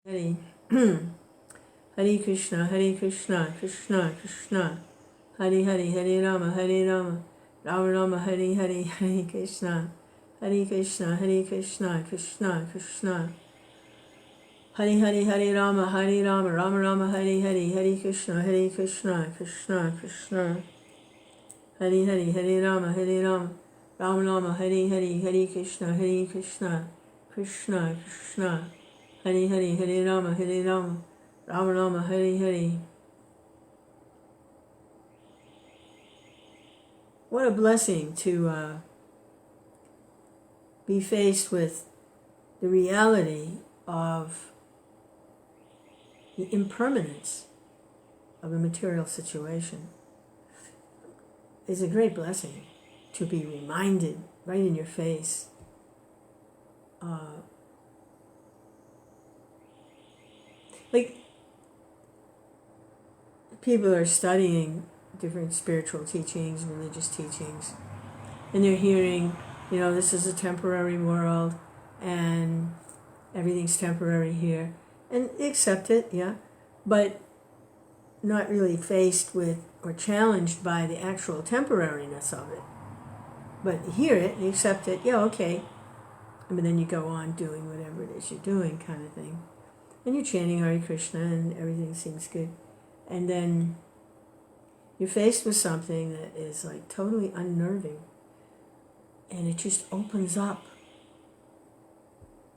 Hare Hare Krishna, Krishna Krishna, Hare Hare, Hare Rama, Rama Rama, Hare Hare, Hare Krishna, Krishna Krishna Krishna, Hare Hare, Hare Rama, Rama Rama, Hare Hare, Hare Krishna Krishna Krishna, Hare Hare, Hare Rama, Rama Rama, Hare Hare, Hare Krishna Krishna Krishna, Hare Hare, Hare Rama, Rama Rama, Hare Hare. What a blessing to be faced with the reality of the impermanence of a material situation. It's a great blessing to be reminded right in your face. Like, people are studying different spiritual teachings, religious teachings, and they're hearing, this is a temporary world, and everything's temporary here, and they accept it, yeah, but not really faced with or challenged by the actual temporariness of it. But hear it, and accept it, yeah, okay, and then you go on doing whatever it is you're doing, kind of thing. And you're chanting Hare Krishna and everything seems good. And then you're faced with something that is like totally unnerving. And it just opens up.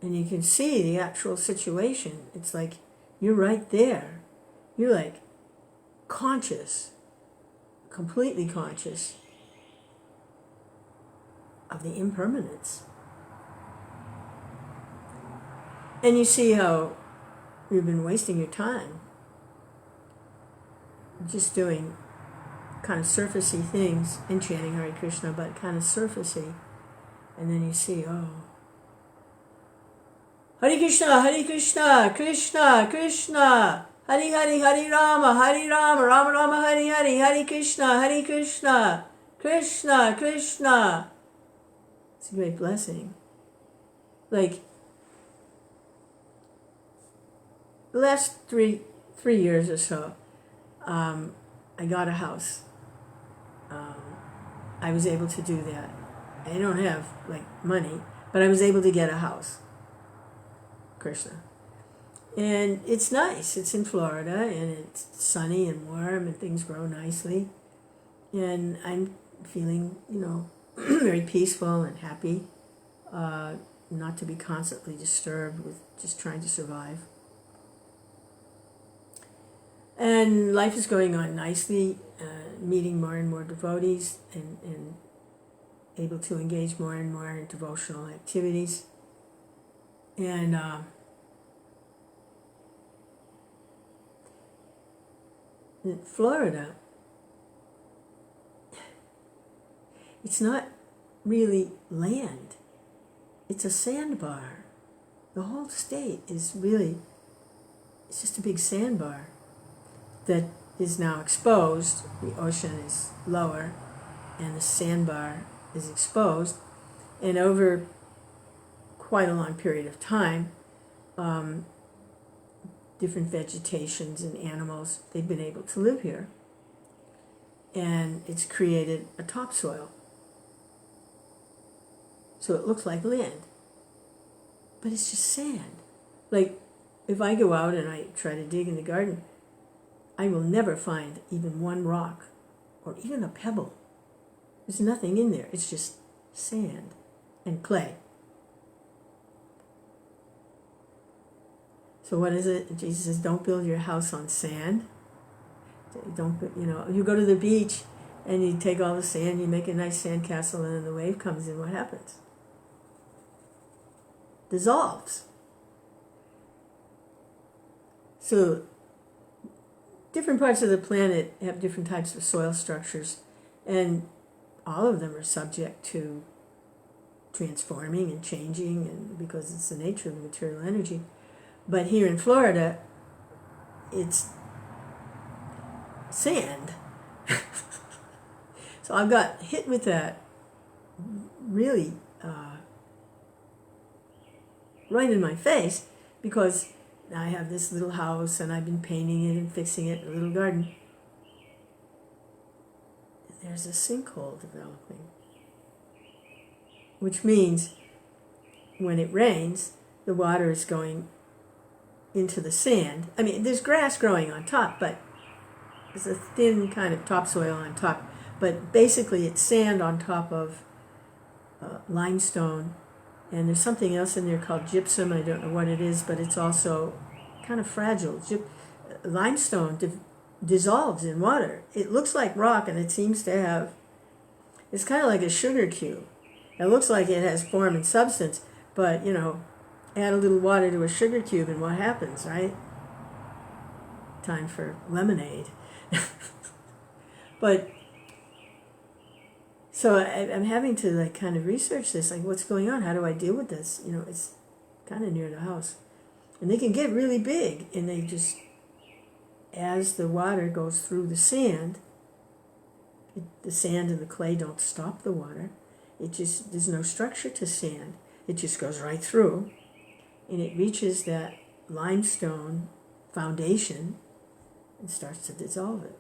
And you can see the actual situation. It's like you're right there. You're like conscious, completely conscious of the impermanence. And you see how you've been wasting your time just doing kind of surfacey things and chanting Hare Krishna, but kind of surfacey. And then you see, Hare Krishna, Krishna Krishna, Hare Hare, Hare Rama, Rama Rama, Hare Hare, Hare Krishna, Krishna Krishna. It's a great blessing. Like, the last three years or so, I got a house. I was able to do that. I don't have money, but I was able to get a house. Krishna. And it's nice. It's in Florida, and it's sunny and warm, and things grow nicely. And I'm feeling, very peaceful and happy, not to be constantly disturbed with just trying to survive. And life is going on nicely, meeting more and more devotees and able to engage more and more in devotional activities. And in Florida, it's not really land. It's a sandbar. The whole state is really, it's just a big sandbar that is now exposed. The ocean is lower and the sandbar is exposed, and over quite a long period of time, different vegetations and animals, they've been able to live here, and it's created a topsoil, so it looks like land, but it's just sand. Like, if I go out and I try to dig in the garden, I will never find even one rock or even a pebble. There's nothing in there. It's just sand and clay. So what is it? Jesus says, don't build your house on sand. Don't, you go to the beach and you take all the sand, you make a nice sand castle, and then the wave comes in. What happens? Dissolves. So different parts of the planet have different types of soil structures, and all of them are subject to transforming and changing, and because it's the nature of the material energy. But here in Florida, it's sand. So I got hit with that really right in my face, because Now I have this little house and I've been painting it and fixing it, a little garden. And there's a sinkhole developing, which means when it rains, the water is going into the sand. I mean, there's grass growing on top, but there's a thin kind of topsoil on top. But basically it's sand on top of limestone. And there's something else in there called gypsum. I don't know what it is, but it's also kind of fragile. Limestone dissolves in water. It looks like rock, and it seems to have, it's kind of like a sugar cube. It looks like it has form and substance, but, add a little water to a sugar cube and what happens, right? Time for lemonade. But, so I'm having to kind of research this, what's going on? How do I deal with this? It's kind of near the house. And they can get really big, and they just, as the water goes through the sand, the sand and the clay don't stop the water. There's no structure to sand. It just goes right through, and it reaches that limestone foundation and starts to dissolve it.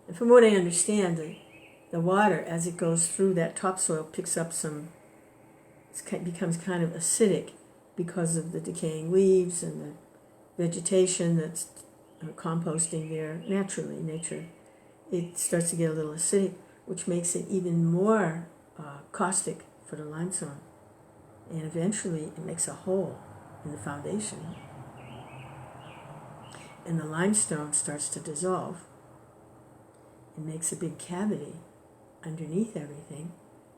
And from what I understand, the water, as it goes through that topsoil, picks up it becomes kind of acidic because of the decaying leaves and the vegetation that's composting there naturally, nature. It starts to get a little acidic, which makes it even more caustic for the limestone. And eventually it makes a hole in the foundation. And the limestone starts to dissolve. It makes a big cavity underneath everything,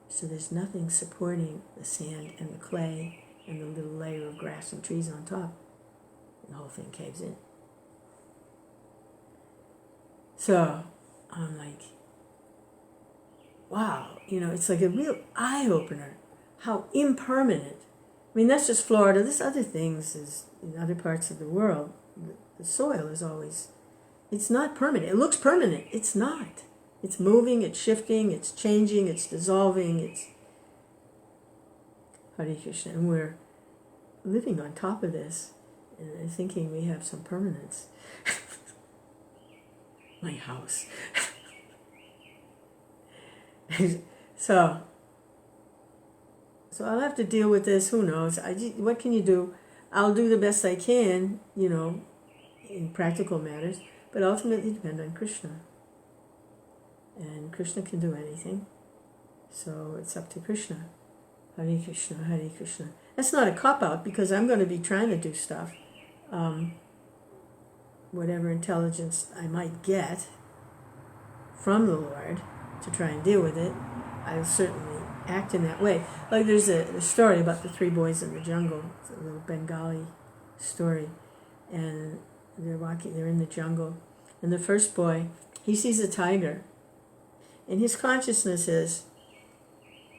so there's nothing supporting the sand and the clay and the little layer of grass and trees on top. And the whole thing caves in. So I'm like, wow, it's like a real eye-opener how impermanent. I mean, that's just Florida. There's other things is in other parts of the world. The soil is always, it's not permanent. It looks permanent. It's not. It's moving, it's shifting, it's changing, it's dissolving, it's Hare Krishna. And we're living on top of this and thinking we have some permanence. My house. So I'll have to deal with this. Who knows? What can you do? I'll do the best I can, in practical matters, but ultimately depend on Krishna. And Krishna can do anything. So it's up to Krishna. Hare Krishna, Hare Krishna. That's not a cop-out, because I'm going to be trying to do stuff. Whatever intelligence I might get from the Lord to try and deal with it, I'll certainly act in that way. Like there's a story about the three boys in the jungle. It's a little Bengali story. And they're in the jungle. And the first boy, he sees a tiger. And his consciousness is,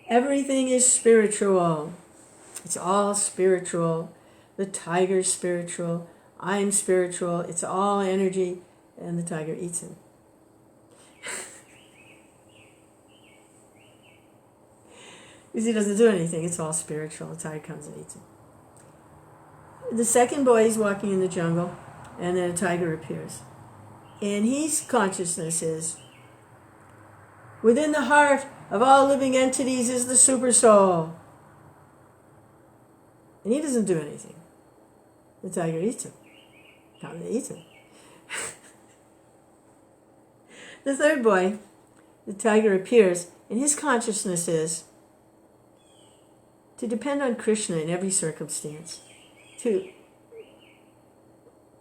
everything is spiritual. It's all spiritual. The tiger's spiritual. I'm spiritual. It's all energy. And the tiger eats him. Because he doesn't do anything. It's all spiritual. The tiger comes and eats him. The second boy is walking in the jungle, and then a tiger appears. And his consciousness is, within the heart of all living entities is the super soul. And he doesn't do anything. The tiger eats him. Comes and eats him. The third boy, the tiger appears, and his consciousness is to depend on Krishna in every circumstance. To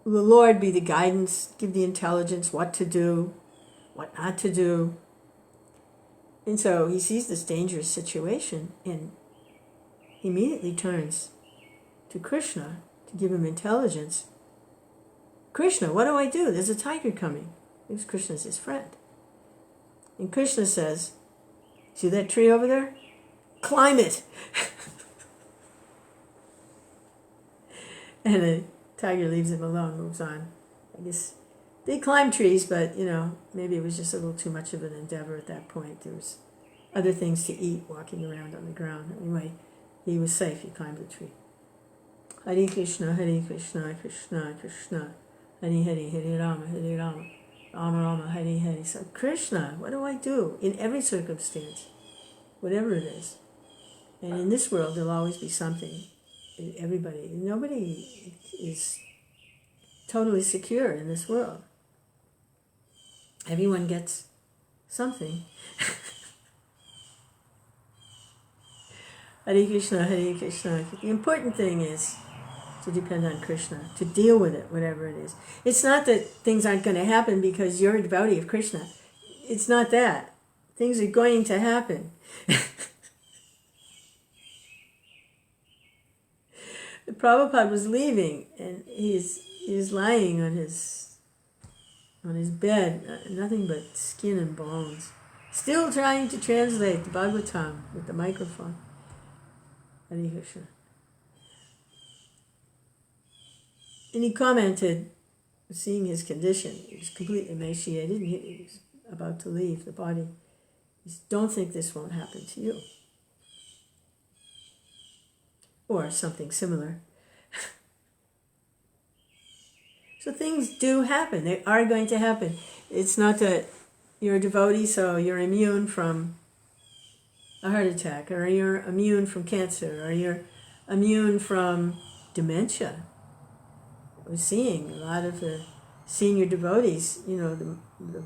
the Lord be the guidance, give the intelligence, what to do, what not to do. And so he sees this dangerous situation and immediately turns to Krishna to give him intelligence. Krishna, what do I do? There's a tiger coming. Because Krishna's his friend. And Krishna says, see that tree over there? Climb it! And the tiger leaves him alone, moves on. I guess they climb trees, but, maybe it was just a little too much of an endeavor at that point. There was other things to eat walking around on the ground. Anyway, he was safe. He climbed the tree. Hare Krishna, Krishna Krishna, Hare Hare, Hare Rama, Rama Rama, Hare Hare. So Krishna, what do I do in every circumstance, whatever it is? And in this world, there'll always be something. Nobody is totally secure in this world. Everyone gets something. Hare Krishna, Hare Krishna. The important thing is to depend on Krishna, to deal with it, whatever it is. It's not that things aren't going to happen because you're a devotee of Krishna. It's not that. Things are going to happen. Prabhupada was leaving, and he's lying on his bed, nothing but skin and bones, still trying to translate the Bhagavatam with the microphone. Hare Krishna. And he commented, seeing his condition, he was completely emaciated, and he was about to leave the body. He said, don't think this won't happen to you. Or something similar. So things do happen. They are going to happen. It's not that you're a devotee, so you're immune from a heart attack, or you're immune from cancer, or you're immune from dementia. We're seeing a lot of the senior devotees, the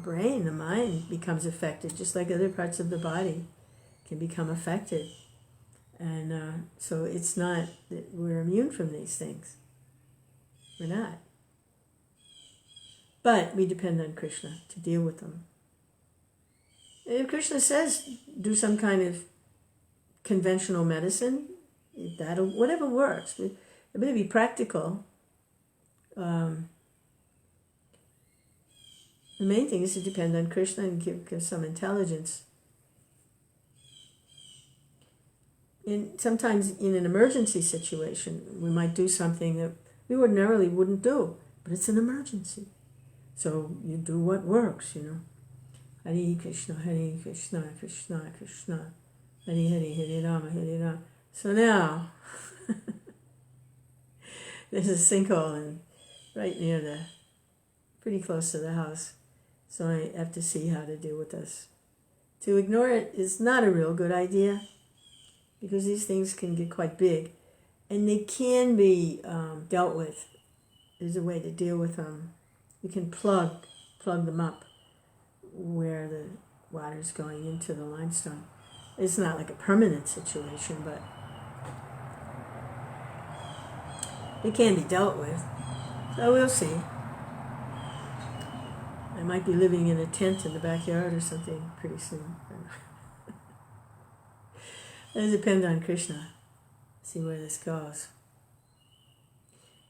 brain, the mind becomes affected, just like other parts of the body can become affected. And so it's not that we're immune from these things. We're not. But we depend on Krishna to deal with them. And if Krishna says do some kind of conventional medicine, whatever works. It better be practical. The main thing is to depend on Krishna and give some intelligence. And sometimes in an emergency situation, we might do something that we ordinarily wouldn't do, but it's an emergency. So you do what works, Hare Krishna, Krishna Krishna, Hare Hare, Hare Rama. So now, there's a sinkhole right near pretty close to the house. So I have to see how to deal with this. To ignore it is not a real good idea, because these things can get quite big, and they can be dealt with. There's a way to deal with them. You can plug them up where the water's going into the limestone. It's not like a permanent situation, but it can be dealt with. So we'll see. I might be living in a tent in the backyard or something pretty soon. It'll depend on Krishna. See where this goes.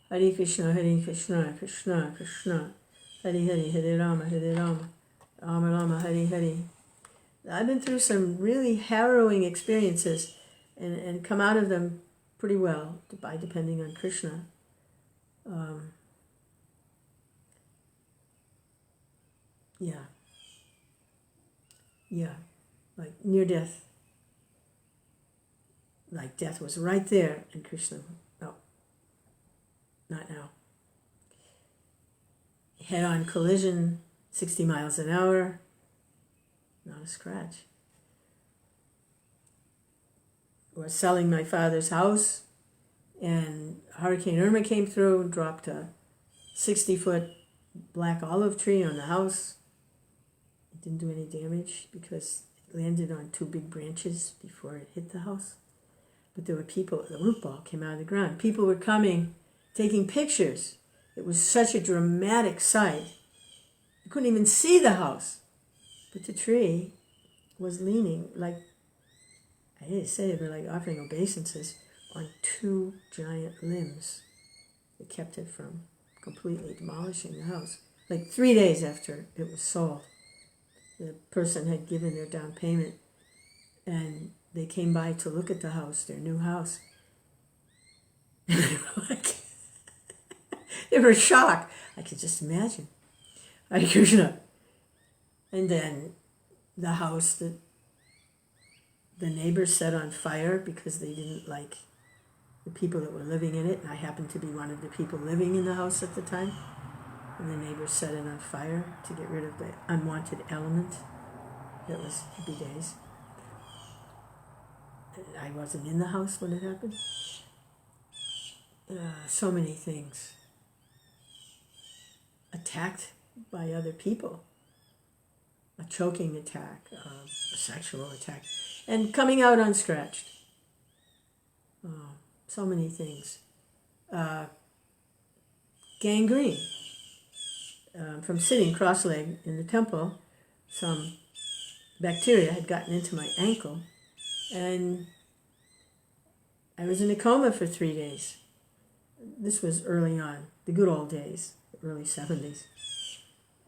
Hare Krishna, Krishna Krishna, Hare Hare, Hare Rama, Rama Rama, Hare Hare. I've been through some really harrowing experiences and come out of them pretty well by depending on Krishna. Yeah, like near death. Like death was right there, and Krishna, no, not now. Head-on collision, 60 miles an hour, not a scratch. We're selling my father's house, and Hurricane Irma came through and dropped a 60-foot black olive tree on the house. It didn't do any damage because it landed on 2 big branches before it hit the house. But there were people, the root ball came out of the ground. People were coming, taking pictures. It was such a dramatic sight. You couldn't even see the house. But the tree was leaning like, I hate to say it, but like offering obeisances on 2 giant limbs that kept it from completely demolishing the house. Like 3 days after it was sold, the person had given their down payment, and they came by to look at the house, their new house. And they were like, they were shocked. I could just imagine. Hare Krishna. And then the house that the neighbors set on fire because they didn't like the people that were living in it, and I happened to be one of the people living in the house at the time, and the neighbors set it on fire to get rid of the unwanted element that was hippie days. I wasn't in the house when it happened. So many things. Attacked by other people. A choking attack, a sexual attack, and coming out unscratched. So many things. Gangrene. From sitting cross-legged in the temple, some bacteria had gotten into my ankle, and I was in a coma for 3 days. This was early on, the good old days, the early 70s.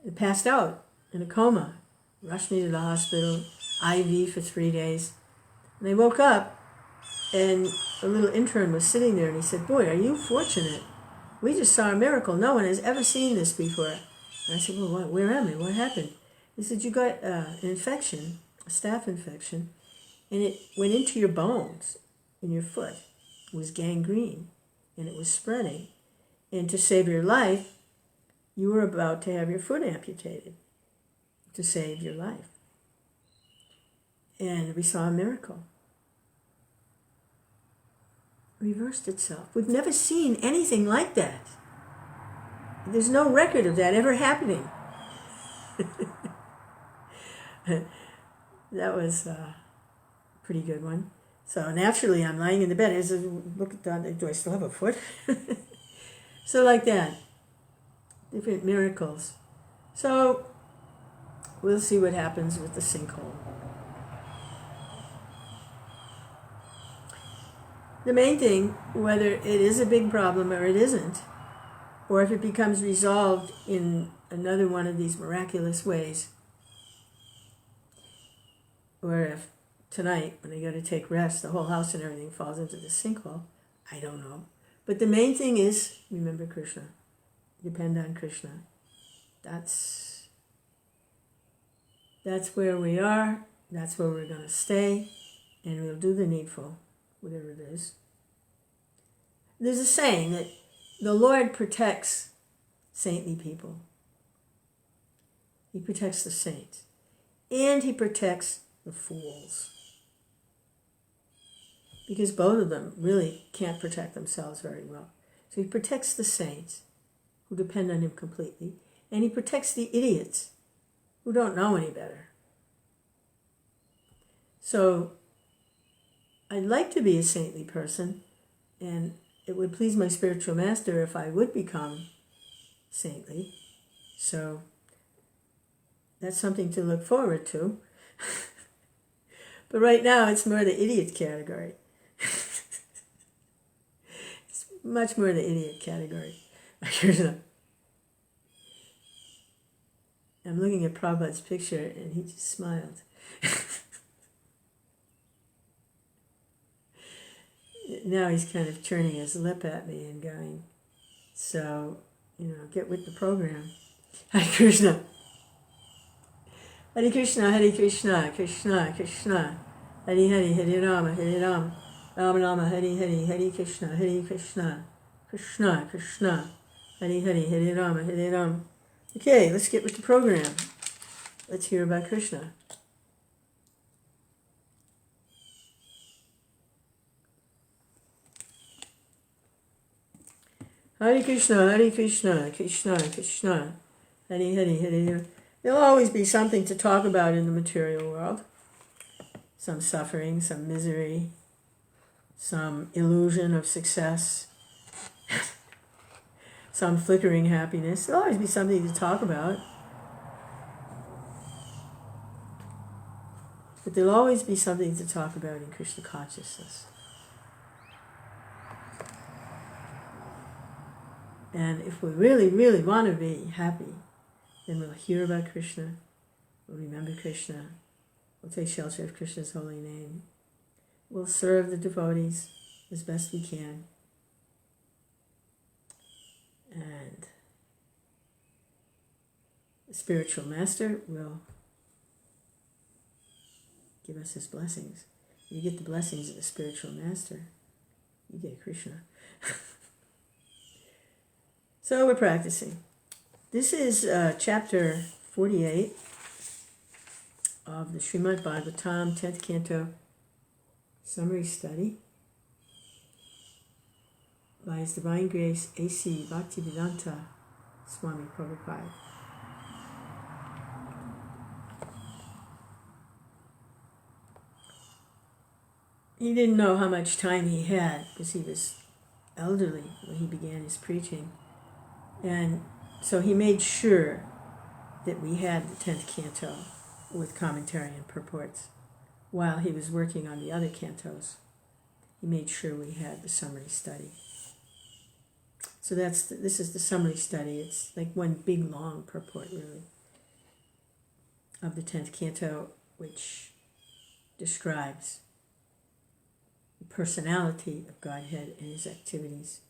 I passed out in a coma, rushed me to the hospital, IV for 3 days. And I woke up, and a little intern was sitting there, and he said, "Boy, are you fortunate. We just saw a miracle. No one has ever seen this before." And I said, "Well, where am I? What happened?" He said, "You got an infection, a staph infection, and it went into your bones in your foot. It was gangrene, and it was spreading. And to save your life, you were about to have your foot amputated to save your life." And we saw a miracle. It reversed itself. We've never seen anything like that. There's no record of that ever happening. That was a pretty good one. So naturally, I'm lying in the bed. I said, look at that. Do I still have a foot? So like that. Different miracles. So we'll see what happens with the sinkhole. The main thing, whether it is a big problem or it isn't, or if it becomes resolved in another one of these miraculous ways, or if tonight, when I go to take rest, the whole house and everything falls into the sinkhole, I don't know. But the main thing is, remember Krishna. Depend on Krishna. That's where we are. That's where we're going to stay. And we'll do the needful, whatever it is. There's a saying that the Lord protects saintly people. He protects the saints. And he protects the fools. Because both of them really can't protect themselves very well. So he protects the saints who depend on him completely. And he protects the idiots who don't know any better. So I'd like to be a saintly person, and it would please my spiritual master if I would become saintly. So that's something to look forward to. But right now it's more the idiot category. It's much more the idiot category. I'm looking at Prabhupada's picture and he just smiled. Now he's kind of turning his lip at me and going, so, get with the program. Hare Krishna. Hare Krishna, Hare Krishna, Krishna, Krishna. Hare Hare, Hare Rama, Hare Rama. Rama Rama, Hare Hare, Hare Krishna, Hare Krishna. Krishna, Krishna. Hare Hare, Hare Rama, Hare Rama. Okay, let's get with the program. Let's hear about Krishna. Hare Krishna, Hare Krishna, Krishna, Krishna, Hare Hare, Hare Hare. There'll always be something to talk about in the material world. Some suffering, some misery, some illusion of success, some flickering happiness. There'll always be something to talk about. But there'll always be something to talk about in Krishna consciousness. And if we really, really want to be happy, then we'll hear about Krishna, we'll remember Krishna, we'll take shelter of Krishna's holy name, we'll serve the devotees as best we can, and the spiritual master will give us his blessings. You get the blessings of the spiritual master, you get Krishna. So we're practicing. This is chapter 48 of the Srimad Bhagavatam, 10th Canto, summary study by His Divine Grace A.C. Bhaktivedanta Swami Prabhupada. He didn't know how much time he had because he was elderly when he began his preaching. And so he made sure that we had the 10th canto with commentary and purports while he was working on the other cantos. He made sure we had the summary study. So this is the summary study. It's like one big long purport, really, of the 10th canto, which describes the personality of Godhead and his activities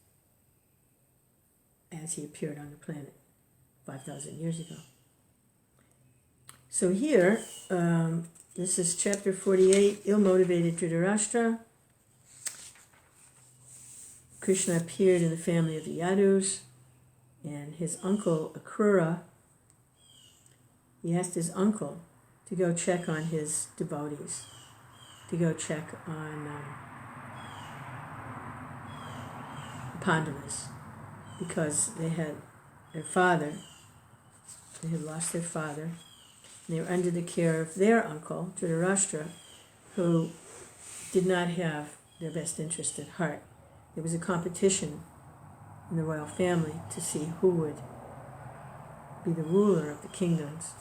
as he appeared on the planet 5,000 years ago. So here, this is chapter 48, Ill-Motivated Dhṛtarāṣṭra. Krishna appeared in the family of the Yadus, and his uncle Akrura, he asked his uncle to go check on his devotees, to go check on Pandavas, because they had lost their father, and they were under the care of their uncle, Dhṛtarāṣṭra, who did not have their best interest at heart. There was a competition in the royal family to see who would be the ruler of the kingdoms.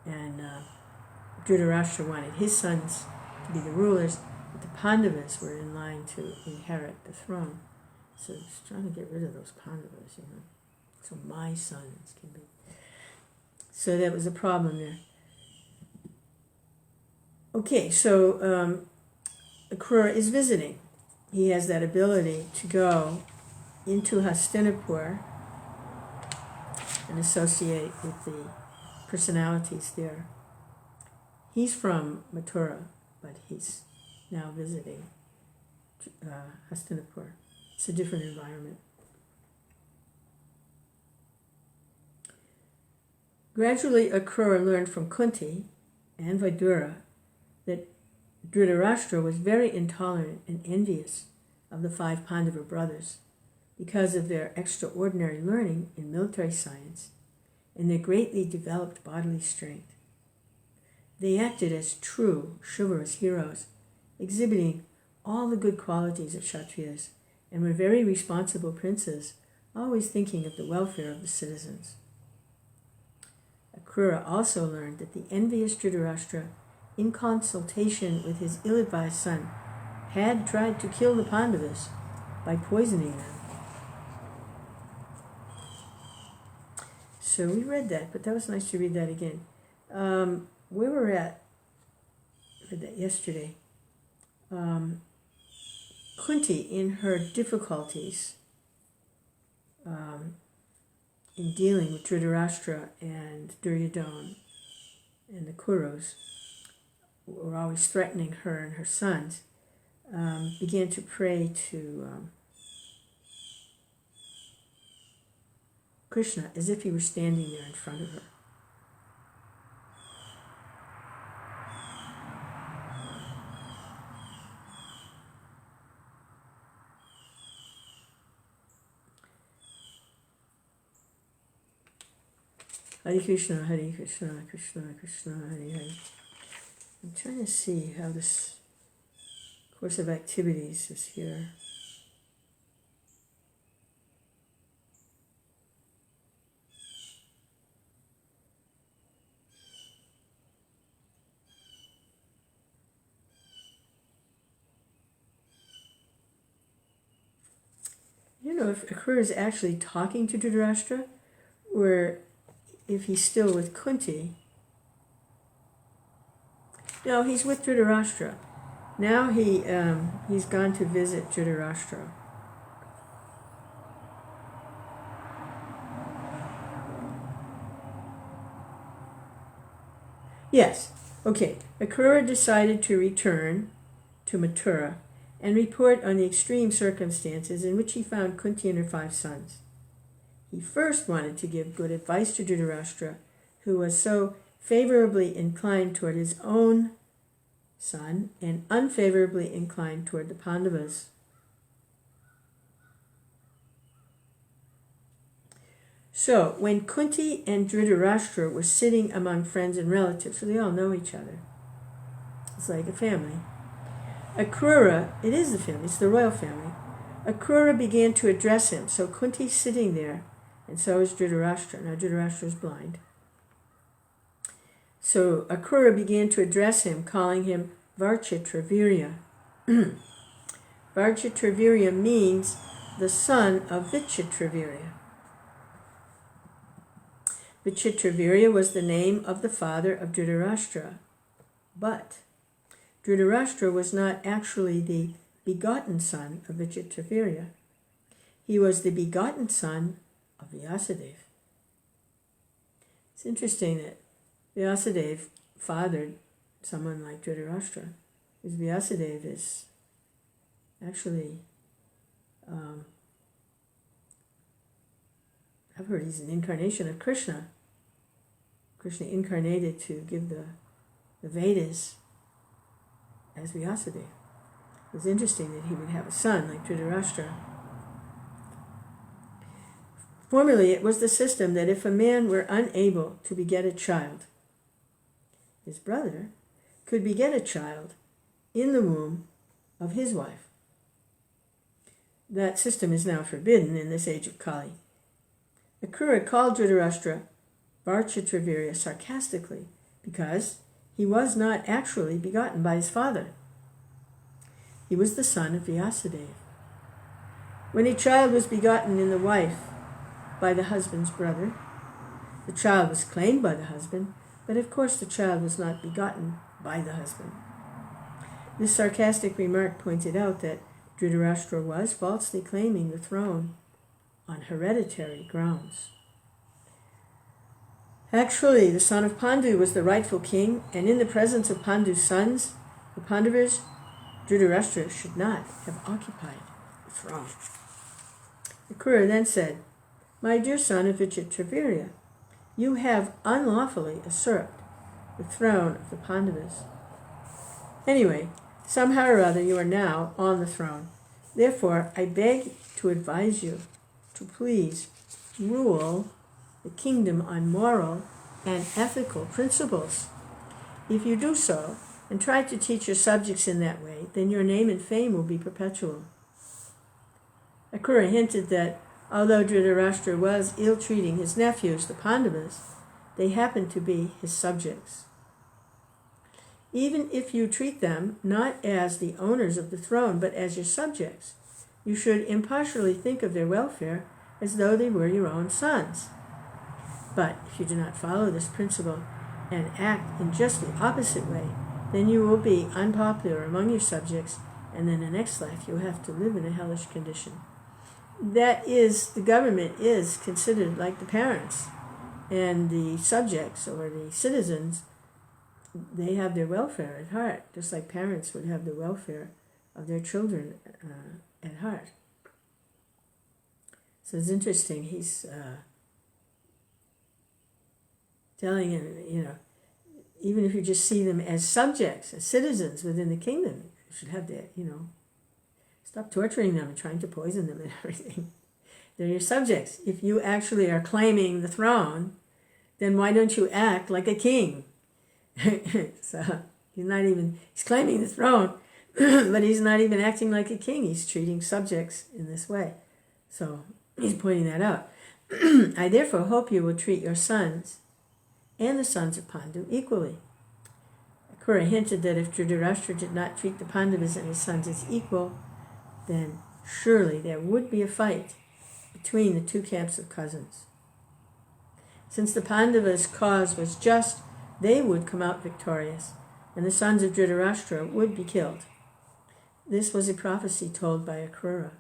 Dhṛtarāṣṭra wanted his sons to be the rulers, but the Pandavas were in line to inherit the throne. So he's trying to get rid of those Pandavas, so my sons can be. So that was a problem there. Okay, so Akrura is visiting. He has that ability to go into Hastinapur and associate with the personalities there. He's from Mathura, but he's now visiting Hastinapur. It's a different environment. Gradually, Akrura learned from Kunti and Vidura that Dhṛtarāṣṭra was very intolerant and envious of the 5 Pandava brothers because of their extraordinary learning in military science and their greatly developed bodily strength. They acted as true chivalrous heroes, exhibiting all the good qualities of Kshatriyas, and were very responsible princes, always thinking of the welfare of the citizens. Akrura also learned that the envious Dhṛtarāṣṭra, in consultation with his ill-advised son, had tried to kill the Pandavas by poisoning them. So we read that, but that was nice to read that again. Where we're at, I read that yesterday. Kunti, in her difficulties in dealing with Dhṛtarāṣṭra and Duryodhana and the Kurus, who were always threatening her and her sons, began to pray to Krishna as if he were standing there in front of her. Hare Krishna, Krishna Krishna, Hare Hare. I'm trying to see how this course of activities is here. I don't know if Akrura is actually talking to Dhṛtarāṣṭra, or if he's still with Kunti. No, he's with Dhṛtarāṣṭra. Now he's gone to visit Dhṛtarāṣṭra. Yes. Okay. Akrura decided to return to Mathura and report on the extreme circumstances in which he found Kunti and her 5 sons. He first wanted to give good advice to Dhṛtarāṣṭra, who was so favorably inclined toward his own son and unfavorably inclined toward the Pandavas. So, when Kunti and Dhṛtarāṣṭra were sitting among friends and relatives, so they all know each other, it's like a family, Akrura, it is the family, it's the royal family, Akrura began to address him. So Kunti's sitting there, and so is Dhṛtarāṣṭra. Now Dhṛtarāṣṭra is blind. So Akrura began to address him, calling him Varchitravirya. Varchitravirya means the son of Vichitravirya. Vichitravirya was the name of the father of Dhṛtarāṣṭra, but Dhṛtarāṣṭra was not actually the begotten son of Vichitravirya. He was the begotten son of Vyasadeva. It's interesting that Vyasadeva fathered someone like Dhṛtarāṣṭra, because Vyasadeva is actually, I've heard he's an incarnation of Krishna. Krishna incarnated to give the Vedas as Vyasadeva. It was interesting that he would have a son like Dhṛtarāṣṭra. Formerly, it was the system that if a man were unable to beget a child, his brother could beget a child in the womb of his wife. That system is now forbidden in this age of Kali. Akrura called Dhṛtarāṣṭra Varchitravirya sarcastically because he was not actually begotten by his father. He was the son of Vyasadeva. When a child was begotten in the wife by the husband's brother, the child was claimed by the husband, but of course the child was not begotten by the husband. This sarcastic remark pointed out that Dhṛtarāṣṭra was falsely claiming the throne on hereditary grounds. Actually, the son of Pandu was the rightful king, and in the presence of Pandu's sons, the Pandavas, Dhṛtarāṣṭra should not have occupied the throne. Akrura then said, "My dear son of Vichitravirya, you have unlawfully usurped the throne of the Pandavas. Anyway, somehow or other you are now on the throne. Therefore, I beg to advise you to please rule the kingdom on moral and ethical principles. If you do so, and try to teach your subjects in that way, then your name and fame will be perpetual." Akrura hinted that although Dhṛtarāṣṭra was ill-treating his nephews, the Pandavas, they happened to be his subjects. Even if you treat them not as the owners of the throne, but as your subjects, you should impartially think of their welfare as though they were your own sons. But if you do not follow this principle and act in just the opposite way, then you will be unpopular among your subjects, and in the next life you will have to live in a hellish condition. That is, the government is considered like the parents, and the subjects or the citizens, they have their welfare at heart, just like parents would have the welfare of their children at heart. So it's interesting, he's telling him, even if you just see them as subjects, as citizens within the kingdom, you should have that, stop torturing them and trying to poison them and everything. They're your subjects. If you actually are claiming the throne, then why don't you act like a king? So he's claiming the throne, but he's not even acting like a king. He's treating subjects in this way. So he's pointing that out. I therefore hope you will treat your sons and the sons of Pandu equally. Akrura hinted that if Dhṛtarāṣṭra did not treat the Pandavas and his sons as equal, then surely there would be a fight between the two camps of cousins. Since the Pandavas' cause was just, they would come out victorious, and the sons of Dhṛtarāṣṭra would be killed. This was a prophecy told by Akrura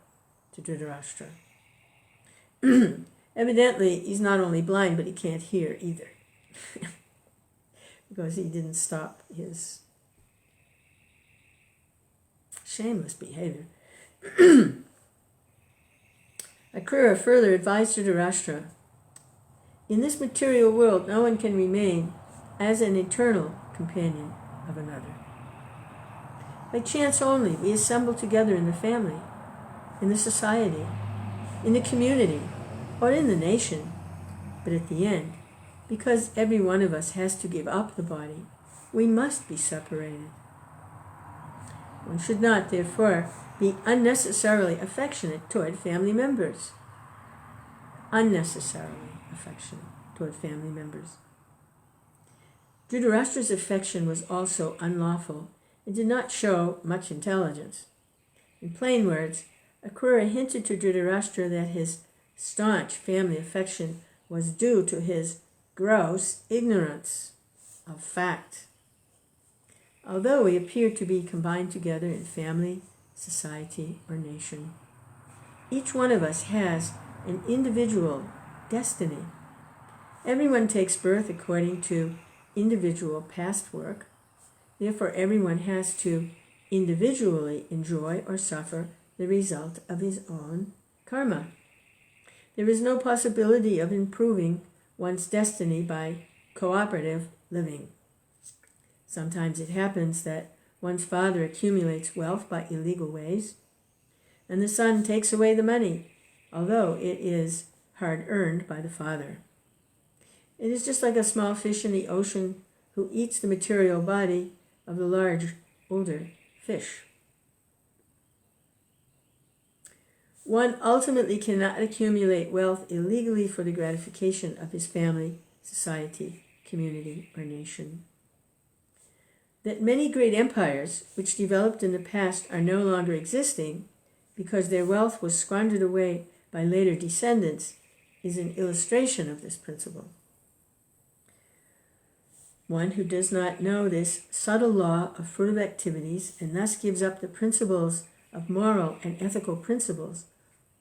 to Dhṛtarāṣṭra. Evidently, he's not only blind, but he can't hear either. Because he didn't stop his shameless behavior. Akrura further advised Dhṛtarāṣṭra, in this material world no one can remain as an eternal companion of another. By chance only we assemble together in the family, in the society, in the community, or in the nation, but at the end, because every one of us has to give up the body, we must be separated. One should not, therefore, be unnecessarily affectionate toward family members. Unnecessarily affectionate toward family members. Dhṛtarāṣṭra's affection was also unlawful and did not show much intelligence. In plain words, Akrura hinted to Dhṛtarāṣṭra that his staunch family affection was due to his gross ignorance of fact. Although we appear to be combined together in family, society, or nation, each one of us has an individual destiny. Everyone takes birth according to individual past work. Therefore, everyone has to individually enjoy or suffer the result of his own karma. There is no possibility of improving one's destiny by cooperative living. Sometimes it happens that one's father accumulates wealth by illegal ways, and the son takes away the money, although it is hard-earned by the father. It is just like a small fish in the ocean who eats the material body of the large, older fish. One ultimately cannot accumulate wealth illegally for the gratification of his family, society, community, or nation. That many great empires which developed in the past are no longer existing because their wealth was squandered away by later descendants is an illustration of this principle. One who does not know this subtle law of fruitive activities and thus gives up the principles of moral and ethical principles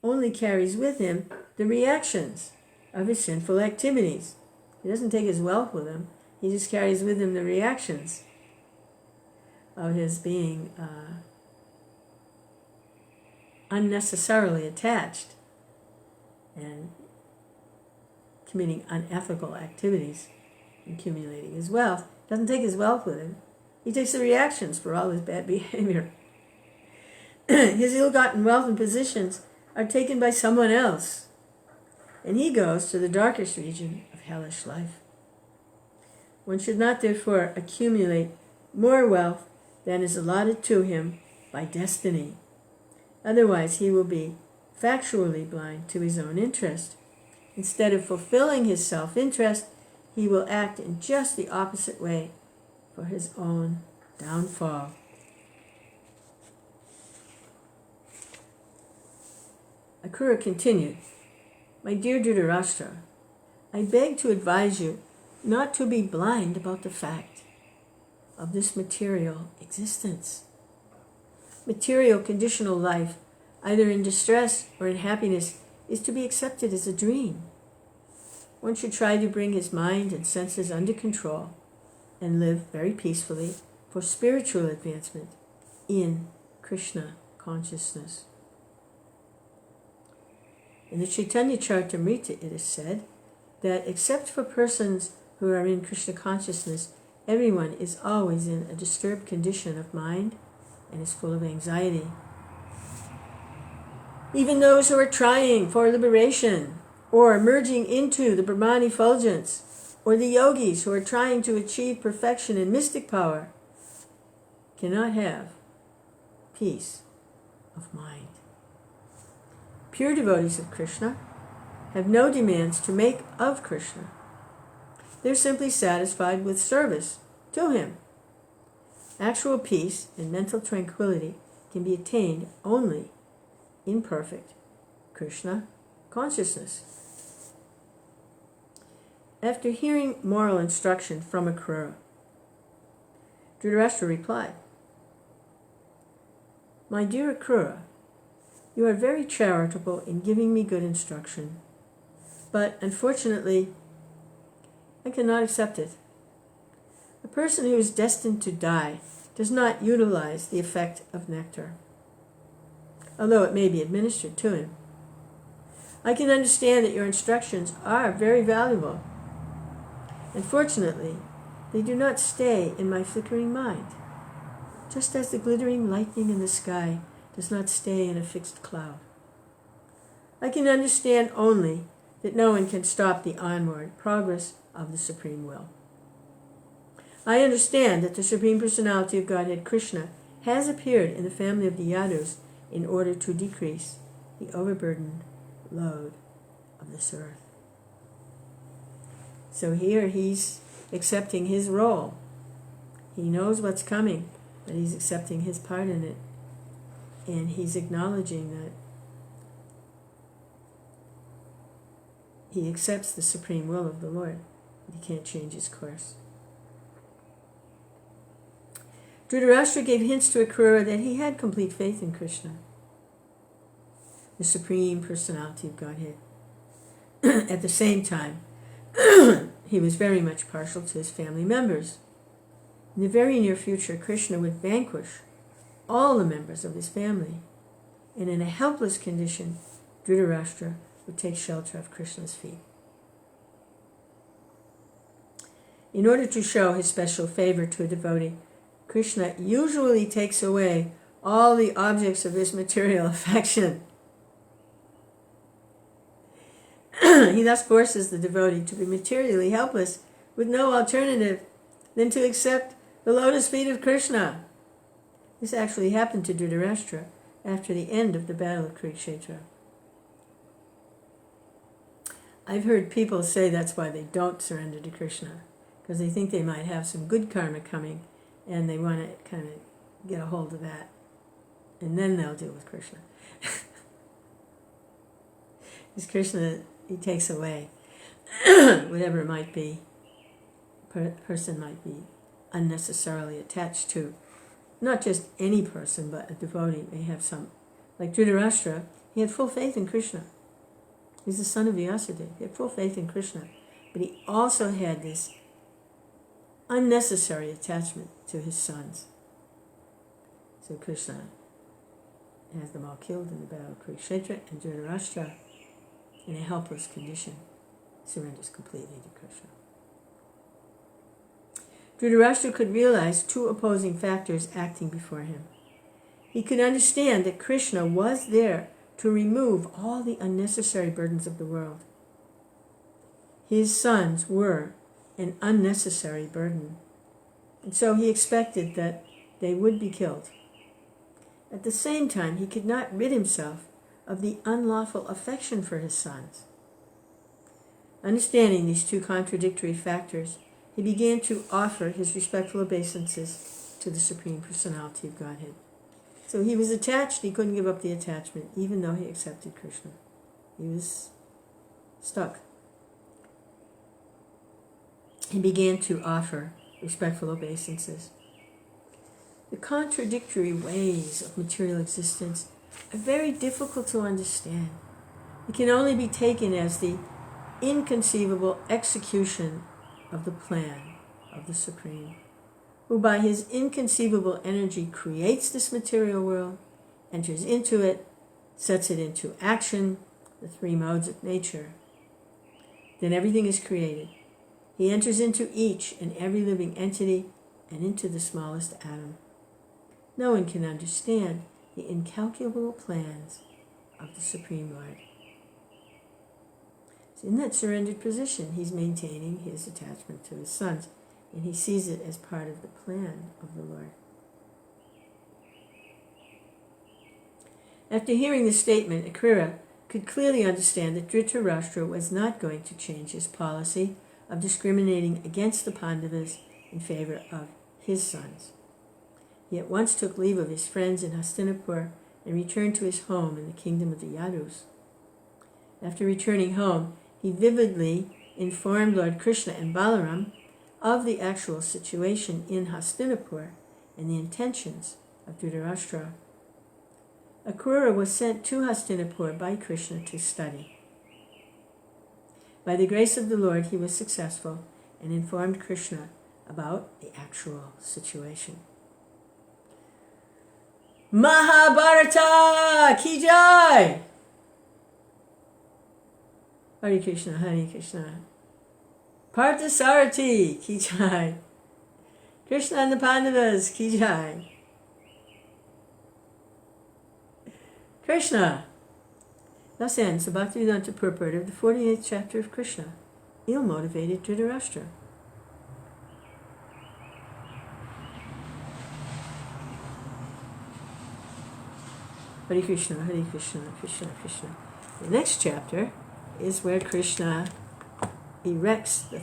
only carries with him the reactions of his sinful activities. He doesn't take his wealth with him, he just carries with him the reactions of his being unnecessarily attached and committing unethical activities and accumulating his wealth. Doesn't take his wealth with him. He takes the reactions for all his bad behavior. His ill-gotten wealth and positions are taken by someone else, and he goes to the darkest region of hellish life. One should not, therefore, accumulate more wealth than is allotted to him by destiny. Otherwise, he will be factually blind to his own interest. Instead of fulfilling his self-interest, he will act in just the opposite way for his own downfall. Akrura continued, My dear Dhṛtarāṣṭra, I beg to advise you not to be blind about the fact of this material existence. Material conditional life, either in distress or in happiness, is to be accepted as a dream. One should try to bring his mind and senses under control and live very peacefully for spiritual advancement in Krishna consciousness. In the Chaitanya Charitamrita it is said that except for persons who are in Krishna consciousness, everyone is always in a disturbed condition of mind and is full of anxiety. Even those who are trying for liberation or merging into the Brahman effulgence, or the yogis who are trying to achieve perfection in mystic power, cannot have peace of mind. Pure devotees of Krishna have no demands to make of Krishna. They're simply satisfied with service to him. Actual peace and mental tranquility can be attained only in perfect Krishna consciousness. After hearing moral instruction from Akrura, Dhṛtarāṣṭra replied, My dear Akrura, you are very charitable in giving me good instruction, but unfortunately, I cannot accept it. A person who is destined to die does not utilize the effect of nectar, although it may be administered to him. I can understand that your instructions are very valuable. Unfortunately, they do not stay in my flickering mind, just as the glittering lightning in the sky does not stay in a fixed cloud. I can understand only that no one can stop the onward progress of the Supreme Will. I understand that the Supreme Personality of Godhead, Krishna, has appeared in the family of the Yadus in order to decrease the overburdened load of this earth. So here he's accepting his role. He knows what's coming, but he's accepting his part in it. And he's acknowledging that he accepts the supreme will of the Lord, but he can't change his course. Dhṛtarāṣṭra gave hints to Akrura that he had complete faith in Krishna, the Supreme Personality of Godhead. At the same time, he was very much partial to his family members. In the very near future, Krishna would vanquish all the members of his family, and in a helpless condition, Dhṛtarāṣṭra would take shelter of Krishna's feet. In order to show his special favor to a devotee, Krishna usually takes away all the objects of his material affection. He thus forces the devotee to be materially helpless with no alternative than to accept the lotus feet of Krishna. This actually happened to Dhṛtarāṣṭra after the end of the battle of Kurukshetra. I've heard people say that's why they don't surrender to Krishna, because they think they might have some good karma coming, and they want to kind of get a hold of that, and then they'll deal with Krishna. Because Krishna, he takes away whatever it might be, person might be unnecessarily attached to. Not just any person, but a devotee may have some. Like Dhṛtarāṣṭra, he had full faith in Krishna. He's the son of Vyasadeva. He had full faith in Krishna. But he also had this unnecessary attachment to his sons. So Krishna has them all killed in the battle of Kurukshetra, and Dhṛtarāṣṭra, in a helpless condition, surrenders completely to Krishna. Dhṛtarāṣṭra could realize two opposing factors acting before him. He could understand that Krishna was there to remove all the unnecessary burdens of the world. His sons were an unnecessary burden, and so he expected that they would be killed. At the same time, he could not rid himself of the unlawful affection for his sons. Understanding these two contradictory factors, he began to offer his respectful obeisances to the Supreme Personality of Godhead. So he was attached, he couldn't give up the attachment, even though he accepted Krishna. He was stuck. He began to offer respectful obeisances. The contradictory ways of material existence are very difficult to understand. It can only be taken as the inconceivable execution of the plan of the Supreme, who by his inconceivable energy creates this material world, enters into it, sets it into action, the three modes of nature. Then everything is created. He enters into each and every living entity and into the smallest atom. No one can understand the incalculable plans of the Supreme Lord. So in that surrendered position, he's maintaining his attachment to his sons, and he sees it as part of the plan of the Lord. After hearing this statement, Akrura could clearly understand that Dhṛtarāṣṭra was not going to change his policy of discriminating against the Pandavas in favor of his sons. He at once took leave of his friends in Hastinapur and returned to his home in the kingdom of the Yadus. After returning home, he vividly informed Lord Krishna and Balaram of the actual situation in Hastinapur and the intentions of Dhṛtarāṣṭra. Akrura was sent to Hastinapur by Krishna to study. By the grace of the Lord, he was successful and informed Krishna about the actual situation. Mahabharata ki jai. Hare Krishna, Hare Krishna. Parthasarathi ki jai. Krishna and the Pandavas ki jai. Krishna. Thus ends the Bhaktivedanta purport of the 48th chapter of Krishna, ill-motivated Dhṛtarāṣṭra. Hare Krishna, Hare Krishna, Krishna Krishna. The next chapter is where Krishna erects the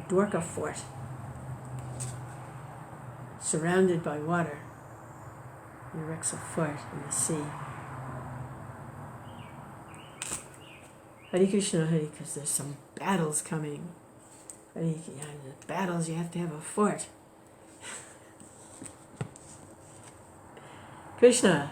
Dwarka fort, surrounded by water. He erects a fort in the sea. Hare Krishna, Hare Krishna. There's some battles coming. The battles, you have to have a fort. Krishna.